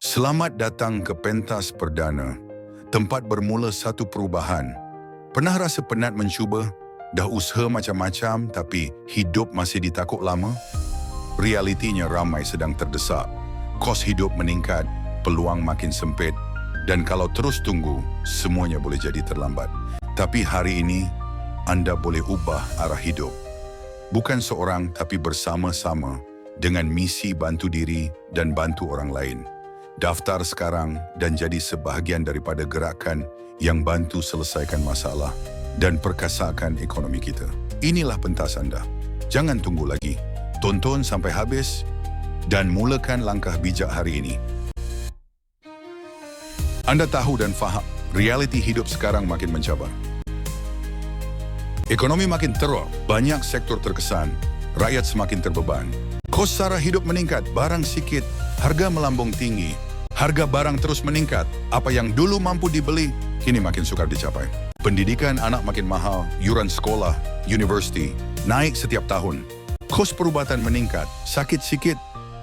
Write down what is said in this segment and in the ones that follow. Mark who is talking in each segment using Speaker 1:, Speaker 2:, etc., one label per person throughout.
Speaker 1: Selamat datang ke pentas perdana, tempat bermula satu perubahan. Pernah rasa penat mencuba? Dah usaha macam-macam tapi hidup masih ditakut lama? Realitinya ramai sedang terdesak. Kos hidup meningkat, peluang makin sempit. Dan kalau terus tunggu, semuanya boleh jadi terlambat. Tapi hari ini, anda boleh ubah arah hidup. Bukan seorang tapi bersama-sama dengan misi bantu diri dan bantu orang lain. Daftar sekarang dan jadi sebahagian daripada gerakan yang bantu selesaikan masalah dan perkasakan ekonomi kita. Inilah pentas anda. Jangan tunggu lagi. Tonton sampai habis dan mulakan langkah bijak hari ini. Anda tahu dan faham, realiti hidup sekarang makin mencabar. Ekonomi makin teruk, banyak sektor terkesan, rakyat semakin terbeban. Kos sara hidup meningkat, barang sikit, harga melambung tinggi. Harga barang terus meningkat, apa yang dulu mampu dibeli, kini makin sukar dicapai. Pendidikan anak makin mahal, yuran sekolah, universiti, naik setiap tahun. Kos perubatan meningkat, sakit sikit,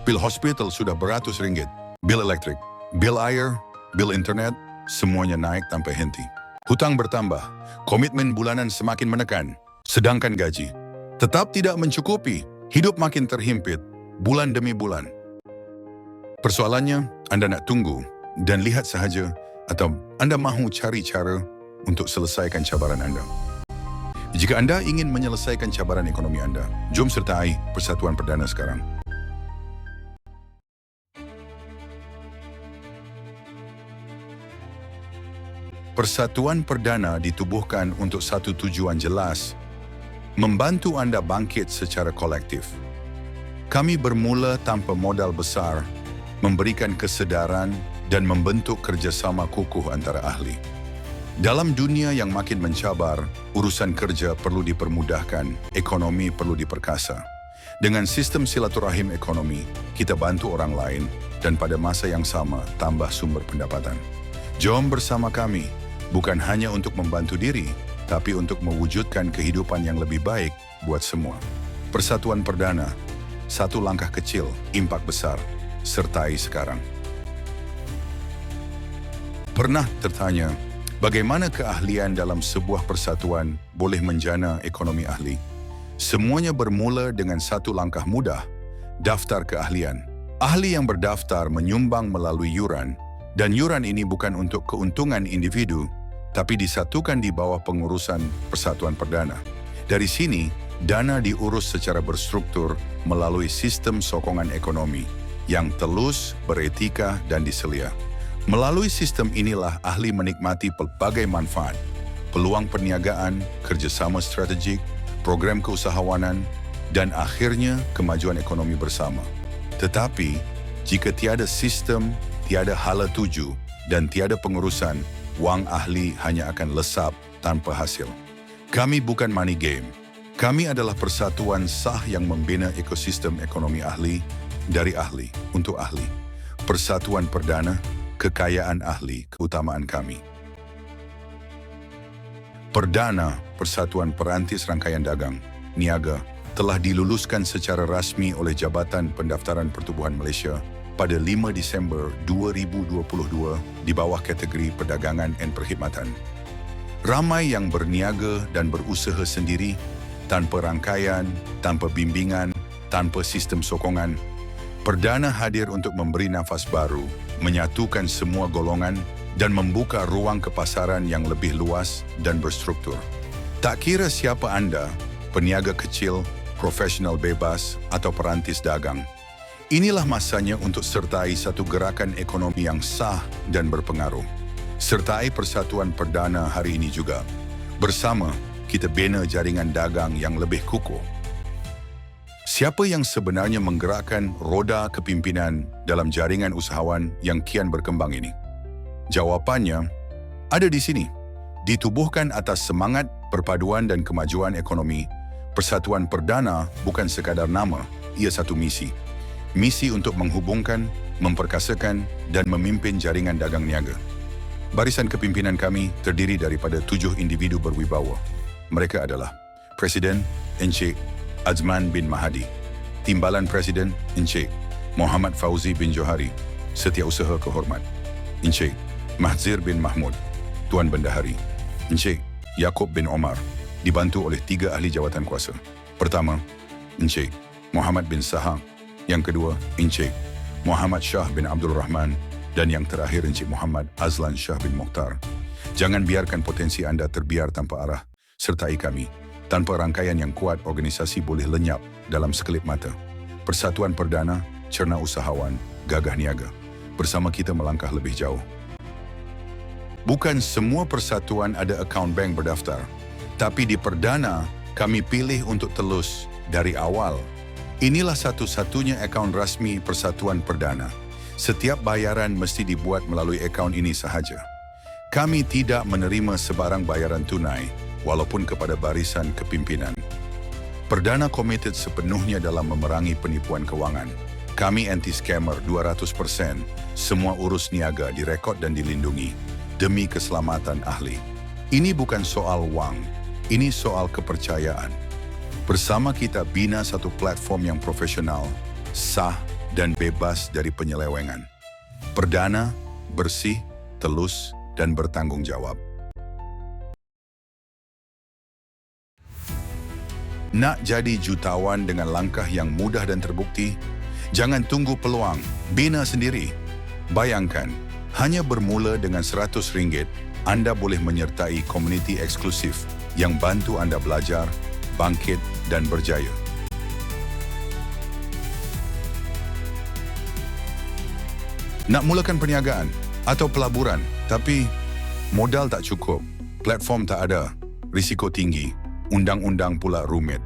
Speaker 1: bil hospital sudah beratus ringgit. Bil elektrik, bil air, bil internet, semuanya naik tanpa henti. Hutang bertambah, komitmen bulanan semakin menekan, sedangkan gaji tetap tidak mencukupi, hidup makin terhimpit, bulan demi bulan. Persoalannya, anda nak tunggu dan lihat sahaja atau anda mahu cari cara untuk selesaikan cabaran anda. Jika anda ingin menyelesaikan cabaran ekonomi anda, jom sertai Persatuan Perdana sekarang. Persatuan Perdana ditubuhkan untuk satu tujuan jelas, membantu anda bangkit secara kolektif. Kami bermula tanpa modal besar, memberikan kesedaran dan membentuk kerjasama kukuh antara ahli. Dalam dunia yang makin mencabar, urusan kerja perlu dipermudahkan, ekonomi perlu diperkasa. Dengan sistem silaturahim ekonomi, kita bantu orang lain dan pada masa yang sama tambah sumber pendapatan. Jom bersama kami, bukan hanya untuk membantu diri, tapi untuk mewujudkan kehidupan yang lebih baik buat semua. Persatuan Perdana, satu langkah kecil, impak besar. Sertai sekarang. Pernah tertanya, bagaimana keahlian dalam sebuah persatuan boleh menjana ekonomi ahli? Semuanya bermula dengan satu langkah mudah, daftar keahlian. Ahli yang berdaftar menyumbang melalui yuran, dan yuran ini bukan untuk keuntungan individu, tapi disatukan di bawah pengurusan Persatuan Perdana. Dari sini, dana diurus secara berstruktur melalui sistem sokongan ekonomi yang telus, beretika, dan diselia. Melalui sistem inilah ahli menikmati pelbagai manfaat, peluang perniagaan, kerjasama strategik, program keusahawanan, dan akhirnya kemajuan ekonomi bersama. Tetapi, jika tiada sistem, tiada hala tuju, dan tiada pengurusan, wang ahli hanya akan lesap tanpa hasil. Kami bukan money game. Kami adalah persatuan sah yang membina ekosistem ekonomi ahli, dari ahli untuk ahli. Persatuan Perdana, kekayaan ahli, keutamaan kami. Perdana, Persatuan Perantis Rangkaian Dagang, Niaga, telah diluluskan secara rasmi oleh Jabatan Pendaftaran Pertubuhan Malaysia pada 5 Disember 2022 di bawah kategori perdagangan dan perkhidmatan. Ramai yang berniaga dan berusaha sendiri, tanpa rangkaian, tanpa bimbingan, tanpa sistem sokongan. Perdana hadir untuk memberi nafas baru, menyatukan semua golongan dan membuka ruang kepasaran yang lebih luas dan berstruktur. Tak kira siapa anda, peniaga kecil, profesional bebas atau perantis dagang, inilah masanya untuk sertai satu gerakan ekonomi yang sah dan berpengaruh. Sertai Persatuan Perdana hari ini juga. Bersama, kita bina jaringan dagang yang lebih kukuh. Siapa yang sebenarnya menggerakkan roda kepimpinan dalam jaringan usahawan yang kian berkembang ini? Jawapannya ada di sini. Ditubuhkan atas semangat perpaduan dan kemajuan ekonomi, Persatuan Perdana bukan sekadar nama, ia satu misi. Misi untuk menghubungkan, memperkasakan, dan memimpin jaringan dagang niaga. Barisan kepimpinan kami terdiri daripada 7 individu berwibawa. Mereka adalah Presiden Encik Azman bin Mahadi, Timbalan Presiden Encik Muhammad Fauzi bin Johari, Setiausaha Kehormat Encik Mahzir bin Mahmud, Tuan Bendahari. Encik Yaakob bin Omar, dibantu oleh 3 ahli jawatan kuasa. Pertama, Encik Muhammad bin Sahang. Yang kedua, Encik Muhammad Shah bin Abdul Rahman. Dan yang terakhir, Encik Muhammad Azlan Shah bin Mokhtar. Jangan biarkan potensi anda terbiar tanpa arah. Sertai kami. Tanpa rangkaian yang kuat, organisasi boleh lenyap dalam sekelip mata. Persatuan Perdana, cerna usahawan, gagah niaga. Bersama kita melangkah lebih jauh. Bukan semua persatuan ada akaun bank berdaftar. Tapi di Perdana, kami pilih untuk telus dari awal. Inilah satu-satunya akaun rasmi Persatuan Perdana. Setiap bayaran mesti dibuat melalui akaun ini sahaja. Kami tidak menerima sebarang bayaran tunai, walaupun kepada barisan kepimpinan. Perdana komited sepenuhnya dalam memerangi penipuan kewangan. Kami anti-scammer 200%. Semua urus niaga direkod dan dilindungi demi keselamatan ahli. Ini bukan soal wang, ini soal kepercayaan. Bersama kita bina satu platform yang profesional, sah dan bebas dari penyelewengan. Perdana, bersih, telus dan bertanggung jawab. Nak jadi jutawan dengan langkah yang mudah dan terbukti? Jangan tunggu peluang, bina sendiri. Bayangkan, hanya bermula dengan RM100, anda boleh menyertai komuniti eksklusif yang bantu anda belajar, bangkit dan berjaya. Nak mulakan perniagaan atau pelaburan, tapi modal tak cukup, platform tak ada, risiko tinggi, undang-undang pula rumit.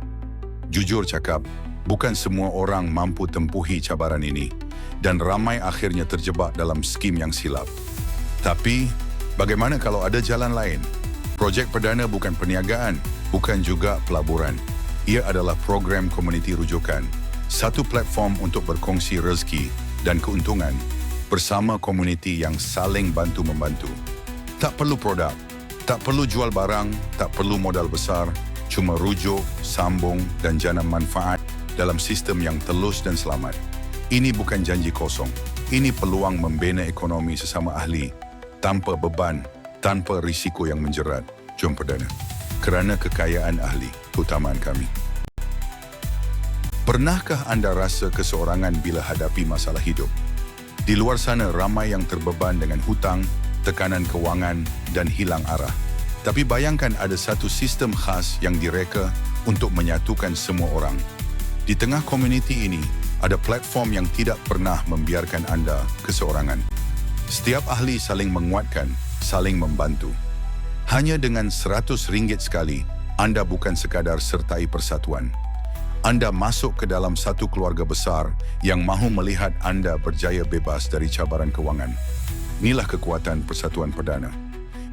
Speaker 1: Jujur cakap, bukan semua orang mampu tempuhi cabaran ini dan ramai akhirnya terjebak dalam skim yang silap. Tapi, bagaimana kalau ada jalan lain? Projek Perdana bukan perniagaan, bukan juga pelaburan. Ia adalah program komuniti rujukan, satu platform untuk berkongsi rezeki dan keuntungan bersama komuniti yang saling bantu-membantu. Tak perlu produk, tak perlu jual barang, tak perlu modal besar, cuma rujuk, sambung dan jana manfaat dalam sistem yang telus dan selamat. Ini bukan janji kosong. Ini peluang membina ekonomi sesama ahli tanpa beban, tanpa risiko yang menjerat. Jom Perdana. Kerana kekayaan ahli, keutamaan kami. Pernahkah anda rasa keseorangan bila hadapi masalah hidup? Di luar sana ramai yang terbeban dengan hutang, tekanan kewangan dan hilang arah. Tapi bayangkan ada satu sistem khas yang direka untuk menyatukan semua orang. Di tengah komuniti ini, ada platform yang tidak pernah membiarkan anda keseorangan. Setiap ahli saling menguatkan, saling membantu. Hanya dengan RM100 sekali, anda bukan sekadar sertai persatuan. Anda masuk ke dalam satu keluarga besar yang mahu melihat anda berjaya bebas dari cabaran kewangan. Inilah kekuatan Persatuan Perdana.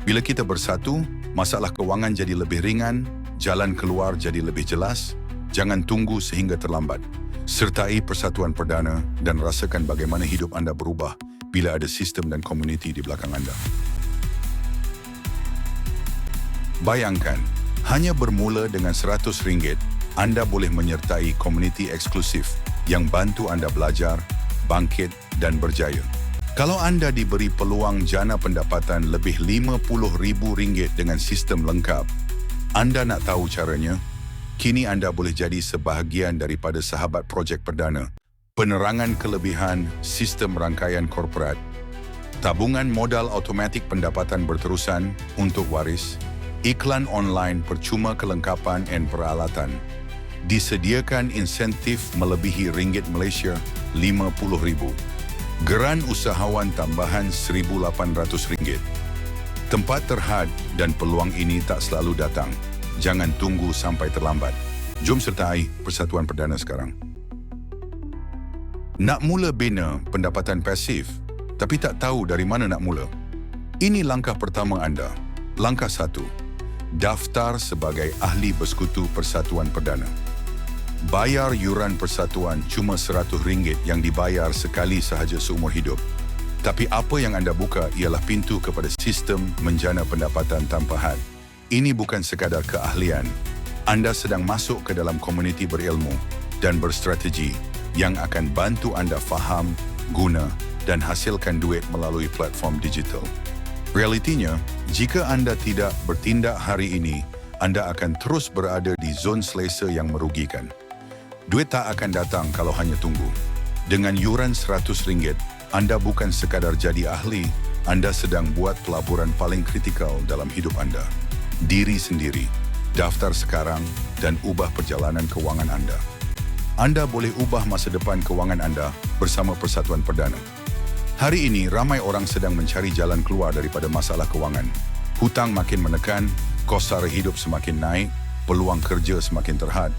Speaker 1: Bila kita bersatu, masalah kewangan jadi lebih ringan, jalan keluar jadi lebih jelas. Jangan tunggu sehingga terlambat. Sertai Persatuan Perdana dan rasakan bagaimana hidup anda berubah bila ada sistem dan komuniti di belakang anda. Bayangkan, hanya bermula dengan RM100, anda boleh menyertai komuniti eksklusif yang bantu anda belajar, bangkit dan berjaya. Kalau anda diberi peluang jana pendapatan lebih RM50,000 dengan sistem lengkap, anda nak tahu caranya? Kini anda boleh jadi sebahagian daripada sahabat projek Perdana. Penerangan kelebihan sistem rangkaian korporat, tabungan modal automatik pendapatan berterusan untuk waris, iklan online percuma kelengkapan dan peralatan. Disediakan insentif melebihi ringgit Malaysia RM50,000. Geran usahawan tambahan RM1,800. Tempat terhad dan peluang ini tak selalu datang. Jangan tunggu sampai terlambat. Jom sertai Persatuan Perdana sekarang. Nak mula bina pendapatan pasif, tapi tak tahu dari mana nak mula? Ini langkah pertama anda. Langkah 1. Daftar sebagai ahli bersekutu Persatuan Perdana. Bayar yuran persatuan cuma RM100 yang dibayar sekali sahaja seumur hidup. Tapi apa yang anda buka ialah pintu kepada sistem menjana pendapatan tanpa had. Ini bukan sekadar keahlian. Anda sedang masuk ke dalam komuniti berilmu dan berstrategi yang akan bantu anda faham, guna dan hasilkan duit melalui platform digital. Realitinya, jika anda tidak bertindak hari ini, anda akan terus berada di zon selesa yang merugikan. Duit tak akan datang kalau hanya tunggu. Dengan yuran RM100, anda bukan sekadar jadi ahli, anda sedang buat pelaburan paling kritikal dalam hidup anda. Diri sendiri, daftar sekarang dan ubah perjalanan kewangan anda. Anda boleh ubah masa depan kewangan anda bersama Persatuan Perdana. Hari ini, ramai orang sedang mencari jalan keluar daripada masalah kewangan. Hutang makin menekan, kos sara hidup semakin naik, peluang kerja semakin terhad.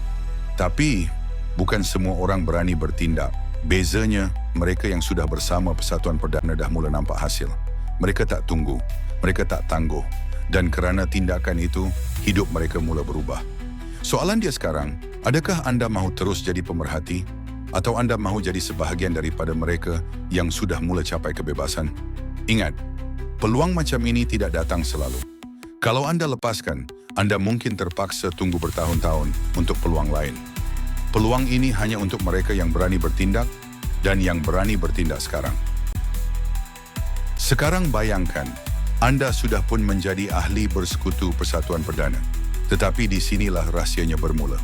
Speaker 1: Tapi, bukan semua orang berani bertindak. Bezanya, mereka yang sudah bersama Persatuan Perdana dah mula nampak hasil. Mereka tak tunggu, mereka tak tangguh. Dan kerana tindakan itu, hidup mereka mula berubah. Soalan dia sekarang, adakah anda mahu terus jadi pemerhati? Atau anda mahu jadi sebahagian daripada mereka yang sudah mula capai kebebasan? Ingat, peluang macam ini tidak datang selalu. Kalau anda lepaskan, anda mungkin terpaksa tunggu bertahun-tahun untuk peluang lain. Peluang ini hanya untuk mereka yang berani bertindak dan yang berani bertindak sekarang. Sekarang bayangkan, anda sudah pun menjadi ahli bersekutu Persatuan Perdana. Tetapi di sinilah rahsianya bermula.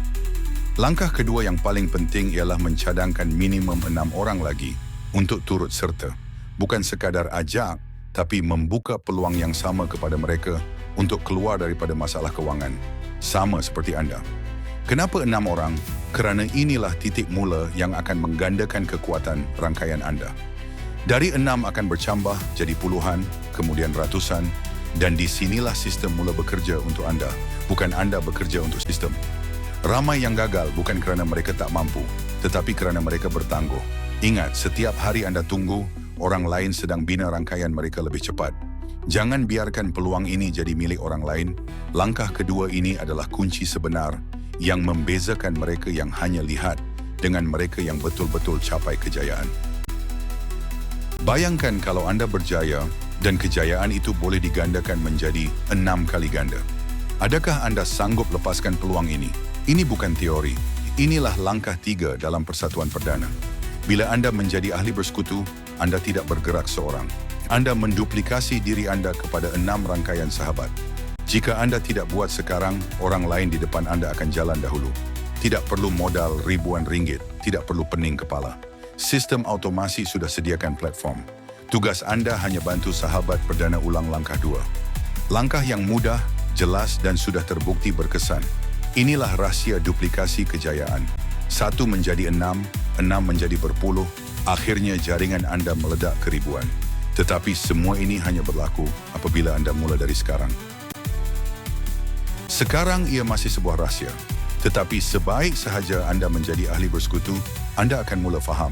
Speaker 1: Langkah kedua yang paling penting ialah mencadangkan minimum 6 orang lagi untuk turut serta. Bukan sekadar ajak, tapi membuka peluang yang sama kepada mereka untuk keluar daripada masalah kewangan. Sama seperti anda. Kenapa 6 orang? Kerana inilah titik mula yang akan menggandakan kekuatan rangkaian anda. Dari 6 akan bercambah jadi puluhan, kemudian ratusan, dan di sinilah sistem mula bekerja untuk anda, bukan anda bekerja untuk sistem. Ramai yang gagal bukan kerana mereka tak mampu, tetapi kerana mereka bertangguh. Ingat, setiap hari anda tunggu, orang lain sedang bina rangkaian mereka lebih cepat. Jangan biarkan peluang ini jadi milik orang lain. Langkah kedua ini adalah kunci sebenar yang membezakan mereka yang hanya lihat dengan mereka yang betul-betul capai kejayaan. Bayangkan kalau anda berjaya dan kejayaan itu boleh digandakan menjadi 6 kali ganda. Adakah anda sanggup lepaskan peluang ini? Ini bukan teori. Inilah langkah 3 dalam Persatuan Perdana. Bila anda menjadi ahli bersekutu, anda tidak bergerak seorang. Anda menduplikasi diri anda kepada 6 rangkaian sahabat. Jika anda tidak buat sekarang, orang lain di depan anda akan jalan dahulu. Tidak perlu modal ribuan ringgit, tidak perlu pening kepala. Sistem automasi sudah sediakan platform. Tugas anda hanya bantu sahabat Perdana ulang langkah 2. Langkah yang mudah, jelas dan sudah terbukti berkesan. Inilah rahsia duplikasi kejayaan. 1 menjadi 6, 6 menjadi berpuluh, akhirnya jaringan anda meledak ke ribuan. Tetapi semua ini hanya berlaku apabila anda mula dari sekarang. Sekarang ia masih sebuah rahsia. Tetapi sebaik sahaja anda menjadi ahli bersekutu, anda akan mula faham.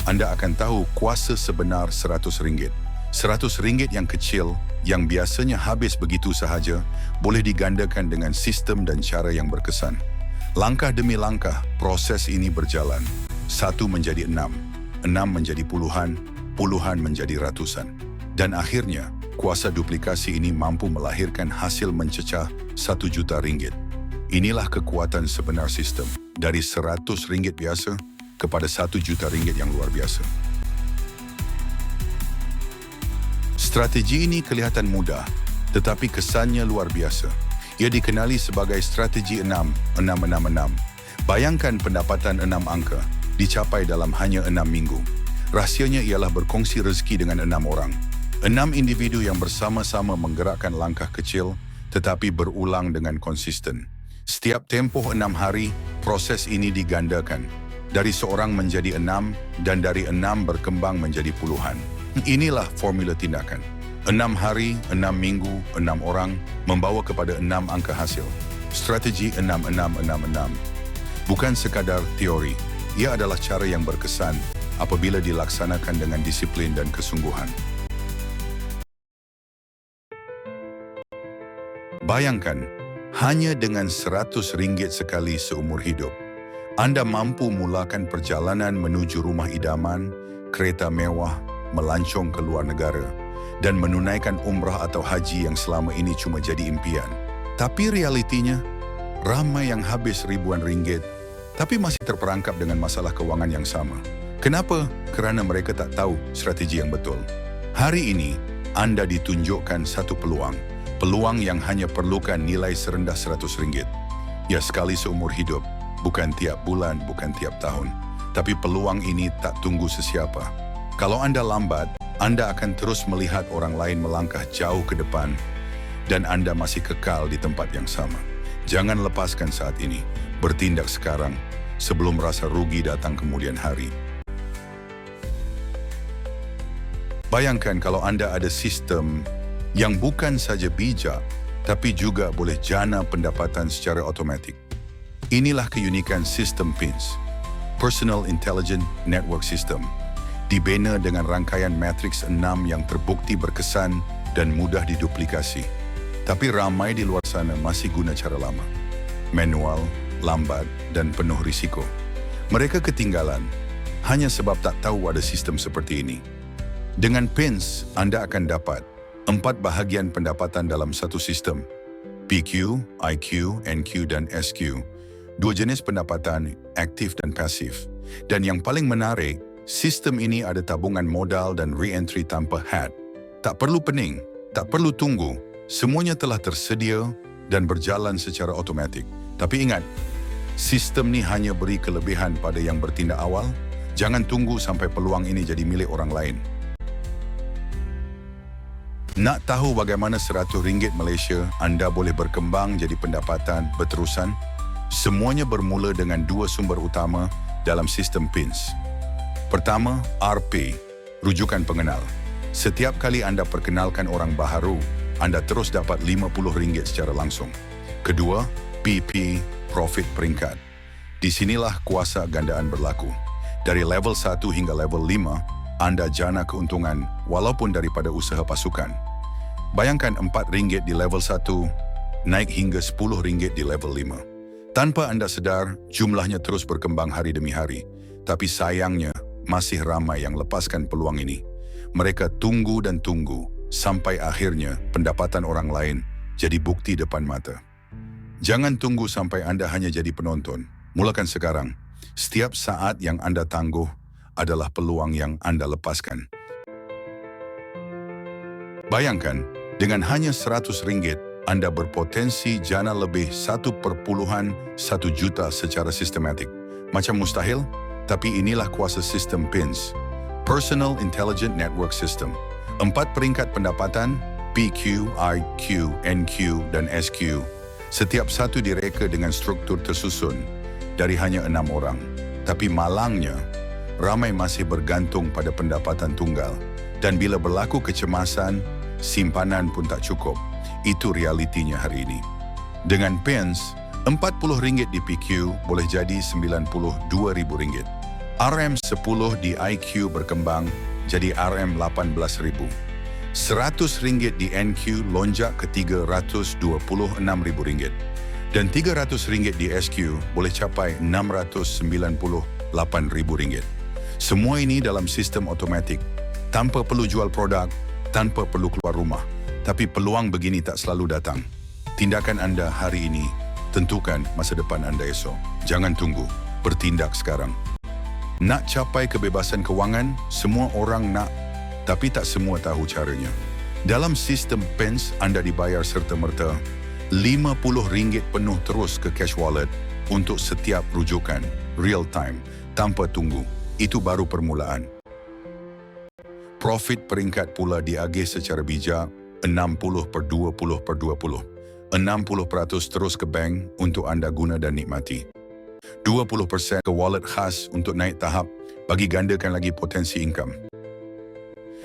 Speaker 1: Anda akan tahu kuasa sebenar RM100. RM100 yang kecil, yang biasanya habis begitu sahaja, boleh digandakan dengan sistem dan cara yang berkesan. Langkah demi langkah, proses ini berjalan. 1 menjadi 6, 6 menjadi puluhan, puluhan menjadi ratusan. Dan akhirnya, kuasa duplikasi ini mampu melahirkan hasil mencecah RM1 juta. Inilah kekuatan sebenar sistem. Dari RM100 biasa kepada RM1 juta yang luar biasa. Strategi ini kelihatan mudah, tetapi kesannya luar biasa. Ia dikenali sebagai strategi 6-6-6-6. Bayangkan pendapatan 6 angka dicapai dalam hanya 6 minggu. Rahsianya ialah berkongsi rezeki dengan 6 orang. 6 individu yang bersama-sama menggerakkan langkah kecil tetapi berulang dengan konsisten. Setiap tempoh 6 hari, proses ini digandakan. Dari seorang menjadi 6 dan dari 6 berkembang menjadi puluhan. Inilah formula tindakan. 6 hari, 6 minggu, 6 orang membawa kepada 6 angka hasil. Strategi 6-6-6-6. Bukan sekadar teori, ia adalah cara yang berkesan apabila dilaksanakan dengan disiplin dan kesungguhan. Bayangkan, hanya dengan RM100 sekali seumur hidup, anda mampu mulakan perjalanan menuju rumah idaman, kereta mewah, melancong ke luar negara, dan menunaikan umrah atau haji yang selama ini cuma jadi impian. Tapi realitinya, ramai yang habis ribuan ringgit, tapi masih terperangkap dengan masalah kewangan yang sama. Kenapa? Kerana mereka tak tahu strategi yang betul. Hari ini, anda ditunjukkan satu peluang. Peluang yang hanya perlukan nilai serendah RM100. Ya, sekali seumur hidup. Bukan tiap bulan, bukan tiap tahun. Tapi peluang ini tak tunggu sesiapa. Kalau anda lambat, anda akan terus melihat orang lain melangkah jauh ke depan dan anda masih kekal di tempat yang sama. Jangan lepaskan saat ini. Bertindak sekarang sebelum rasa rugi datang kemudian hari. Bayangkan kalau anda ada sistem yang bukan saja bijak, tapi juga boleh jana pendapatan secara otomatik. Inilah keunikan sistem PINS, Personal Intelligent Network System, dibina dengan rangkaian matriks 6 yang terbukti berkesan dan mudah diduplikasi. Tapi ramai di luar sana masih guna cara lama. Manual, lambat, dan penuh risiko. Mereka ketinggalan hanya sebab tak tahu ada sistem seperti ini. Dengan PINS, anda akan dapat 4 bahagian pendapatan dalam satu sistem. PQ, IQ, NQ, dan SQ. 2 jenis pendapatan, aktif dan pasif. Dan yang paling menarik, sistem ini ada tabungan modal dan re-entry tanpa had. Tak perlu pening, tak perlu tunggu. Semuanya telah tersedia dan berjalan secara otomatik. Tapi ingat, sistem ni hanya beri kelebihan pada yang bertindak awal. Jangan tunggu sampai peluang ini jadi milik orang lain. Nak tahu bagaimana RM100 Malaysia anda boleh berkembang jadi pendapatan berterusan? Semuanya bermula dengan 2 sumber utama dalam sistem PINS. Pertama, RP, rujukan pengenal. Setiap kali anda perkenalkan orang baharu, anda terus dapat RM50 secara langsung. Kedua, PP, profit peringkat. Di sinilah kuasa gandaan berlaku. Dari level 1 hingga level 5, anda jana keuntungan walaupun daripada usaha pasukan. Bayangkan RM4 di level 1, naik hingga RM10 di level 5. Tanpa anda sedar, jumlahnya terus berkembang hari demi hari. Tapi sayangnya, masih ramai yang lepaskan peluang ini. Mereka tunggu dan tunggu, sampai akhirnya pendapatan orang lain jadi bukti depan mata. Jangan tunggu sampai anda hanya jadi penonton. Mulakan sekarang. Setiap saat yang anda tangguh adalah peluang yang anda lepaskan. Bayangkan, dengan hanya RM100, anda berpotensi jana lebih 1,1 juta secara sistematik. Macam mustahil, tapi inilah kuasa sistem PINS, Personal Intelligent Network System. 4 peringkat pendapatan, PQ, IQ, NQ, dan SQ. Setiap satu direka dengan struktur tersusun dari hanya 6 orang. Tapi malangnya, ramai masih bergantung pada pendapatan tunggal. Dan bila berlaku kecemasan, simpanan pun tak cukup. Itu realitinya hari ini. Dengan PINS, RM40 di PQ boleh jadi RM92,000. RM10 di IQ berkembang jadi RM18,000. RM100 di NQ lonjak ke RM326,000. Dan RM300 di SQ boleh capai RM698,000. Semua ini dalam sistem otomatik, tanpa perlu jual produk, tanpa perlu keluar rumah. Tapi peluang begini tak selalu datang. Tindakan anda hari ini tentukan masa depan anda esok. Jangan tunggu, bertindak sekarang. Nak capai kebebasan kewangan, semua orang nak, tapi tak semua tahu caranya. Dalam sistem PINS, anda dibayar serta-merta RM50 penuh terus ke cash wallet untuk setiap rujukan, real time, tanpa tunggu. Itu baru permulaan. Profit peringkat pula diagih secara bijak, 60/20/20. 60% terus ke bank untuk anda guna dan nikmati. 20% ke wallet khas untuk naik tahap bagi gandakan lagi potensi income.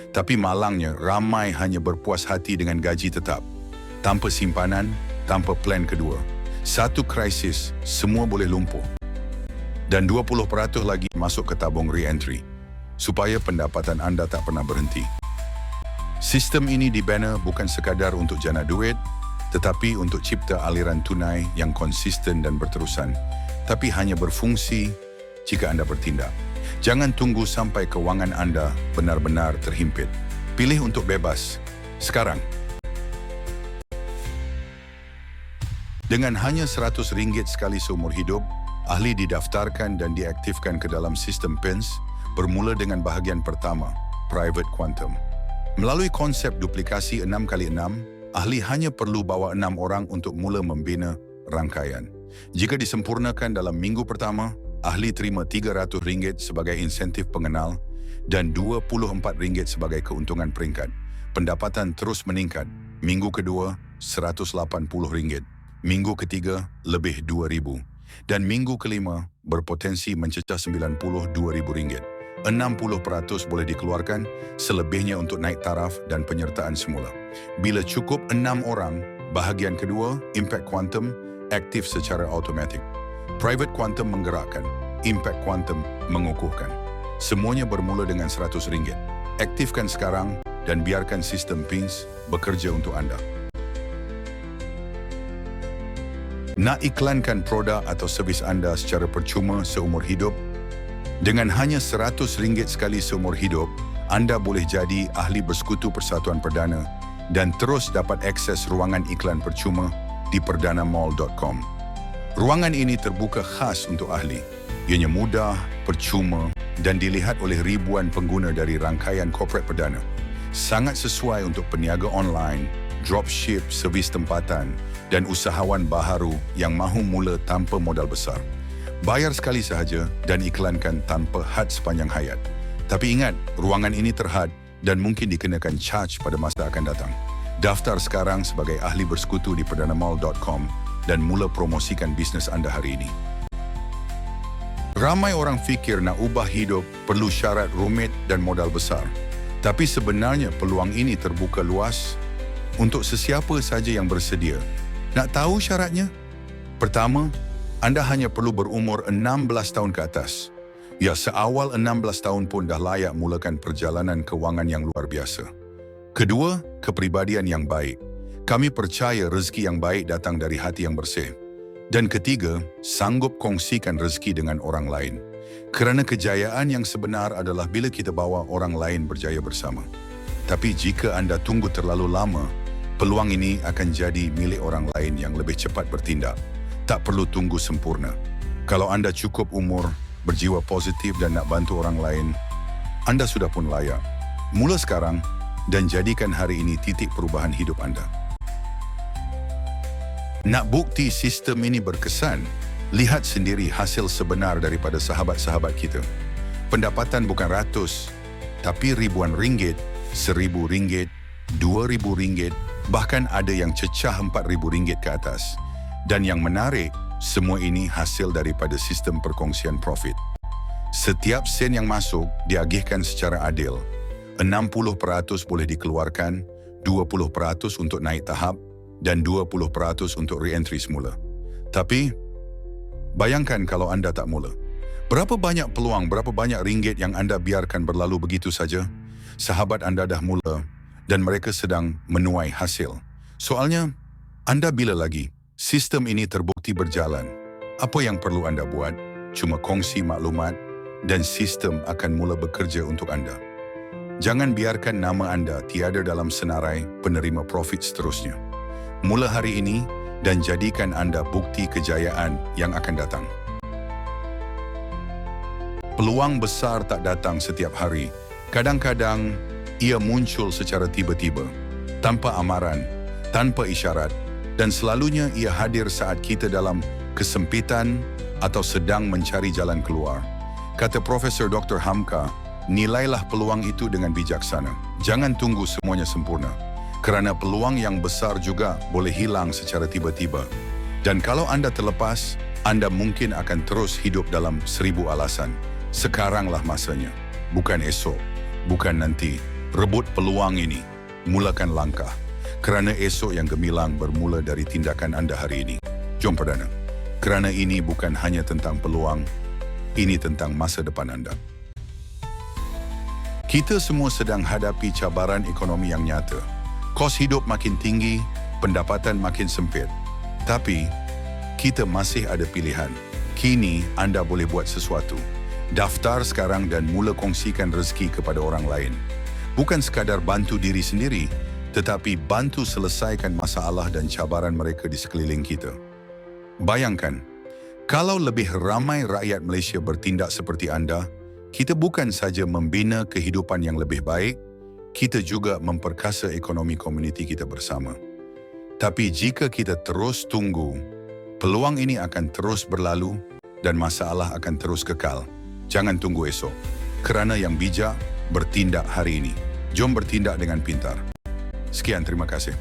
Speaker 1: Tapi malangnya, ramai hanya berpuas hati dengan gaji tetap. Tanpa simpanan, tanpa plan kedua. Satu krisis, semua boleh lumpuh. Dan 20% lagi masuk ke tabung re-entry, supaya pendapatan anda tak pernah berhenti. Sistem ini dibina bukan sekadar untuk jana duit, tetapi untuk cipta aliran tunai yang konsisten dan berterusan, tapi hanya berfungsi jika anda bertindak. Jangan tunggu sampai kewangan anda benar-benar terhimpit. Pilih untuk bebas sekarang. Dengan hanya RM100 sekali seumur hidup, ahli didaftarkan dan diaktifkan ke dalam sistem PINS, bermula dengan bahagian pertama, Private Quantum. Melalui konsep duplikasi 6x6, ahli hanya perlu bawa 6 orang untuk mula membina rangkaian. Jika disempurnakan dalam minggu pertama, ahli terima RM300 sebagai insentif pengenal dan RM24 sebagai keuntungan peringkat. Pendapatan terus meningkat. Minggu kedua, RM180. Minggu ketiga, lebih RM2,000. Dan minggu kelima, berpotensi mencecah RM92,000. 60% boleh dikeluarkan, selebihnya untuk naik taraf dan penyertaan semula. Bila cukup 6 orang, bahagian kedua, Impact Quantum, aktif secara automatik. Private Quantum menggerakkan, Impact Quantum mengukuhkan. Semuanya bermula dengan RM100. Aktifkan sekarang dan biarkan sistem PINS bekerja untuk anda. Nak iklankan produk atau servis anda secara percuma seumur hidup? Dengan hanya RM100 sekali seumur hidup, anda boleh jadi ahli bersekutu Persatuan Perdana dan terus dapat akses ruangan iklan percuma di perdanamall.com. Ruangan ini terbuka khas untuk ahli. Ianya mudah, percuma dan dilihat oleh ribuan pengguna dari rangkaian korporat perdana. Sangat sesuai untuk peniaga online, dropship, servis tempatan dan usahawan baharu yang mahu mula tanpa modal besar. Bayar sekali sahaja dan iklankan tanpa had sepanjang hayat. Tapi ingat, ruangan ini terhad dan mungkin dikenakan charge pada masa akan datang. Daftar sekarang sebagai ahli bersekutu di perdanamall.com dan mula promosikan bisnes anda hari ini. Ramai orang fikir nak ubah hidup perlu syarat rumit dan modal besar. Tapi sebenarnya peluang ini terbuka luas untuk sesiapa saja yang bersedia. Nak tahu syaratnya? Pertama, anda hanya perlu berumur 16 tahun ke atas. Ya, seawal 16 tahun pun dah layak mulakan perjalanan kewangan yang luar biasa. Kedua, kepribadian yang baik. Kami percaya rezeki yang baik datang dari hati yang bersih. Dan ketiga, sanggup kongsikan rezeki dengan orang lain. Kerana kejayaan yang sebenar adalah bila kita bawa orang lain berjaya bersama. Tapi jika anda tunggu terlalu lama, peluang ini akan jadi milik orang lain yang lebih cepat bertindak. Tak perlu tunggu sempurna. Kalau anda cukup umur, berjiwa positif dan nak bantu orang lain, anda sudah pun layak. Mula sekarang dan jadikan hari ini titik perubahan hidup anda. Nak bukti sistem ini berkesan? Lihat sendiri hasil sebenar daripada sahabat-sahabat kita. Pendapatan bukan ratus, tapi ribuan ringgit, RM1,000, RM2,000, bahkan ada yang cecah RM4,000 ke atas. Dan yang menarik, semua ini hasil daripada sistem perkongsian profit. Setiap sen yang masuk diagihkan secara adil. 60% boleh dikeluarkan, 20% untuk naik tahap dan 20% untuk re-entry semula. Tapi, bayangkan kalau anda tak mula. Berapa banyak peluang, berapa banyak ringgit yang anda biarkan berlalu begitu saja? Sahabat anda dah mula dan mereka sedang menuai hasil. Soalnya, anda bila lagi sistem ini terbukti berjalan? Apa yang perlu anda buat? Cuma kongsi maklumat dan sistem akan mula bekerja untuk anda. Jangan biarkan nama anda tiada dalam senarai penerima profit seterusnya. Mula hari ini dan jadikan anda bukti kejayaan yang akan datang. Peluang besar tak datang setiap hari. Kadang-kadang ia muncul secara tiba-tiba, tanpa amaran, tanpa isyarat, dan selalunya ia hadir saat kita dalam kesempitan atau sedang mencari jalan keluar. Kata Profesor Dr. Hamka, nilailah peluang itu dengan bijaksana. Jangan tunggu semuanya sempurna. Kerana peluang yang besar juga boleh hilang secara tiba-tiba. Dan kalau anda terlepas, anda mungkin akan terus hidup dalam 1000 alasan. Sekaranglah masanya. Bukan esok, bukan nanti. Rebut peluang ini. Mulakan langkah. Kerana esok yang gemilang bermula dari tindakan anda hari ini. Jom Perdana. Kerana ini bukan hanya tentang peluang, ini tentang masa depan anda. Kita semua sedang hadapi cabaran ekonomi yang nyata. Kos hidup makin tinggi, pendapatan makin sempit. Tapi, kita masih ada pilihan. Kini, anda boleh buat sesuatu. Daftar sekarang dan mula kongsikan rezeki kepada orang lain. Bukan sekadar bantu diri sendiri, tetapi bantu selesaikan masalah dan cabaran mereka di sekeliling kita. Bayangkan, kalau lebih ramai rakyat Malaysia bertindak seperti anda, Kita bukan saja membina kehidupan yang lebih baik, kita juga memperkasa ekonomi komuniti kita bersama. Tapi jika kita terus tunggu, peluang ini akan terus berlalu dan masalah akan terus kekal. Jangan tunggu esok. Kerana yang bijak, bertindak hari ini. Jom bertindak dengan pintar. Sekian, terima kasih.